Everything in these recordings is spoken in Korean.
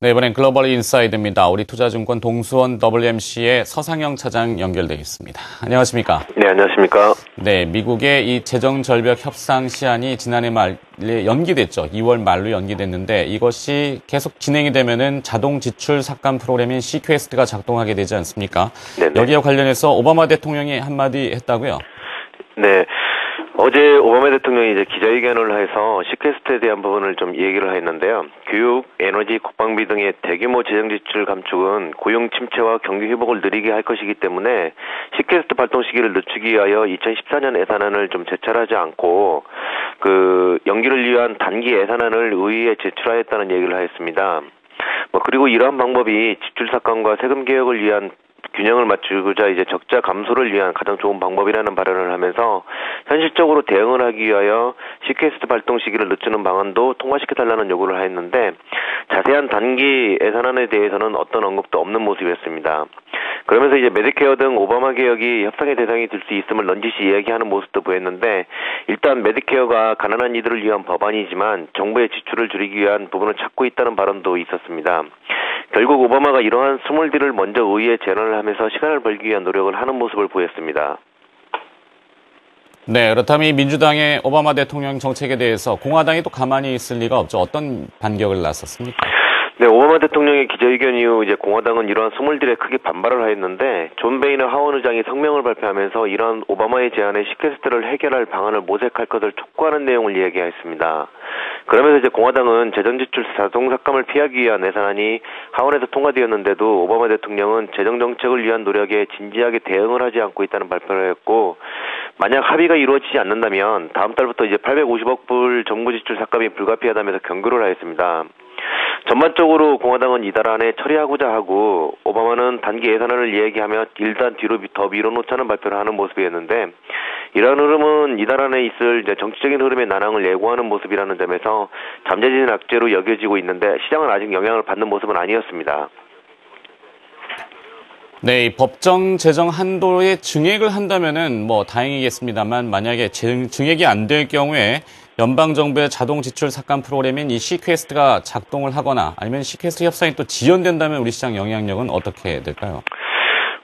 네, 이번엔 글로벌 인사이드입니다. 우리 투자증권 동수원 WMC의 서상영 차장 연결되어 있습니다. 안녕하십니까? 네, 안녕하십니까? 네, 미국의 이 재정절벽 협상 시한이 지난해 말에 연기됐죠. 2월 말로 연기됐는데 이것이 계속 진행이 되면은 자동 지출 삭감 프로그램인 시퀘스트가 작동하게 되지 않습니까? 네네. 여기에 관련해서 오바마 대통령이 한마디 했다고요? 네. 어제 오바마 대통령이 이제 기자회견을 해서 시퀘스트에 대한 부분을 좀 얘기를 했는데요. 교육, 에너지, 국방비 등의 대규모 재정 지출 감축은 고용 침체와 경기 회복을 느리게 할 것이기 때문에 시퀘스트 발동 시기를 늦추기 위하여 2014년 예산안을 좀 제출하지 않고 연기를 위한 단기 예산안을 의회에 제출하였다는 얘기를 하였습니다. 그리고 이러한 방법이 지출 삭감과 세금 개혁을 위한 균형을 맞추고자 이제 적자 감소를 위한 가장 좋은 방법이라는 발언을 하면서 현실적으로 대응을 하기 위하여 시퀘스트 발동 시기를 늦추는 방안도 통과시켜달라는 요구를 하였는데 자세한 단기 예산안에 대해서는 어떤 언급도 없는 모습이었습니다. 그러면서 이제 메디케어 등 오바마 개혁이 협상의 대상이 될 수 있음을 넌지시 이야기하는 모습도 보였는데 일단 메디케어가 가난한 이들을 위한 법안이지만 정부의 지출을 줄이기 위한 부분을 찾고 있다는 발언도 있었습니다. 결국 오바마가 이러한 스몰딜을 먼저 의회에 제안을 하면서 시간을 벌기 위한 노력을 하는 모습을 보였습니다. 네, 그렇다면 이 민주당의 오바마 대통령 정책에 대해서 공화당이 또 가만히 있을 리가 없죠. 어떤 반격을 나섰습니까? 네, 오바마 대통령의 기자회견 이후 이제 공화당은 이러한 스몰딜에 크게 반발을 하였는데 존 베이너 하원 의장이 성명을 발표하면서 이러한 오바마의 제안에 시퀘스트를 해결할 방안을 모색할 것을 촉구하는 내용을 이야기했습니다. 그러면서 이제 공화당은 재정지출 자동 삭감을 피하기 위한 예산안이 하원에서 통과되었는데도 오바마 대통령은 재정 정책을 위한 노력에 진지하게 대응을 하지 않고 있다는 발표를 했고 만약 합의가 이루어지지 않는다면 다음 달부터 이제 850억 불 정부 지출 삭감이 불가피하다면서 경고를 하였습니다. 전반적으로 공화당은 이달 안에 처리하고자 하고 오바마는 단기 예산안을 이야기하며 일단 뒤로 더 밀어놓자는 발표를 하는 모습이었는데 이러한 흐름은 이달 안에 있을 이제 정치적인 흐름의 난항을 예고하는 모습이라는 점에서 잠재적인 악재로 여겨지고 있는데 시장은 아직 영향을 받는 모습은 아니었습니다. 네, 이 법정 재정 한도의 증액을 한다면은 다행이겠습니다만 만약에 증액이 안 될 경우에 연방정부의 자동 지출 삭감 프로그램인 이 시퀘스트가 작동을 하거나 아니면 시퀘스트 협상이 또 지연된다면 우리 시장 영향력은 어떻게 될까요?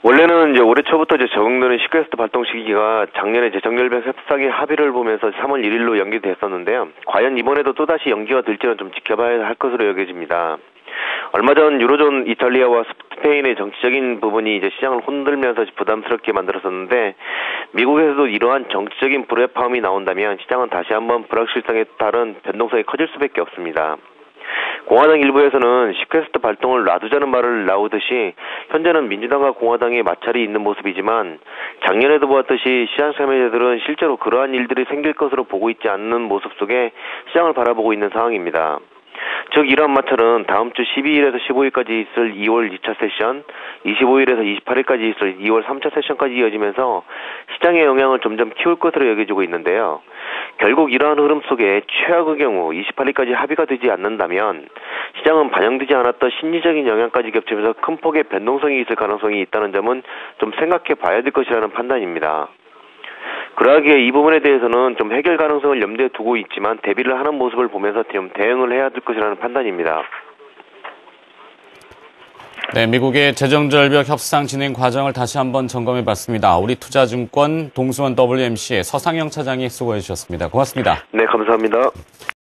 원래는 이제 올해 초부터 이제 적용되는 시퀘스트 발동 시기가 작년에 재정결벽 협상의 합의를 보면서 3월 1일로 연기됐었는데요. 과연 이번에도 또다시 연기가 될지는 좀 지켜봐야 할 것으로 여겨집니다. 얼마 전 유로존 이탈리아와 스페인의 정치적인 부분이 이제 시장을 흔들면서 부담스럽게 만들었었는데 미국에서도 이러한 정치적인 불협화음이 나온다면 시장은 다시 한번 불확실성에 따른 변동성이 커질 수밖에 없습니다. 공화당 일부에서는 시퀘스트 발동을 놔두자는 말을 나오듯이 현재는 민주당과 공화당의 마찰이 있는 모습이지만 작년에도 보았듯이 시장 참여자들은 실제로 그러한 일들이 생길 것으로 보고 있지 않는 모습 속에 시장을 바라보고 있는 상황입니다. 즉 이러한 마찰은 다음 주 12일에서 15일까지 있을 2월 2차 세션, 25일에서 28일까지 있을 2월 3차 세션까지 이어지면서 시장의 영향을 점점 키울 것으로 여겨지고 있는데요. 결국 이러한 흐름 속에 최악의 경우 28일까지 합의가 되지 않는다면 시장은 반영되지 않았던 심리적인 영향까지 겹치면서 큰 폭의 변동성이 있을 가능성이 있다는 점은 좀 생각해 봐야 될 것이라는 판단입니다. 그러하기에 이 부분에 대해서는 좀 해결 가능성을 염두에 두고 있지만 대비를 하는 모습을 보면서 좀 대응을 해야 될 것이라는 판단입니다. 네, 미국의 재정절벽 협상 진행 과정을 다시 한번 점검해 봤습니다. 우리 투자증권 동수원 WMC의 서상영 차장이 수고해 주셨습니다. 고맙습니다. 네, 감사합니다.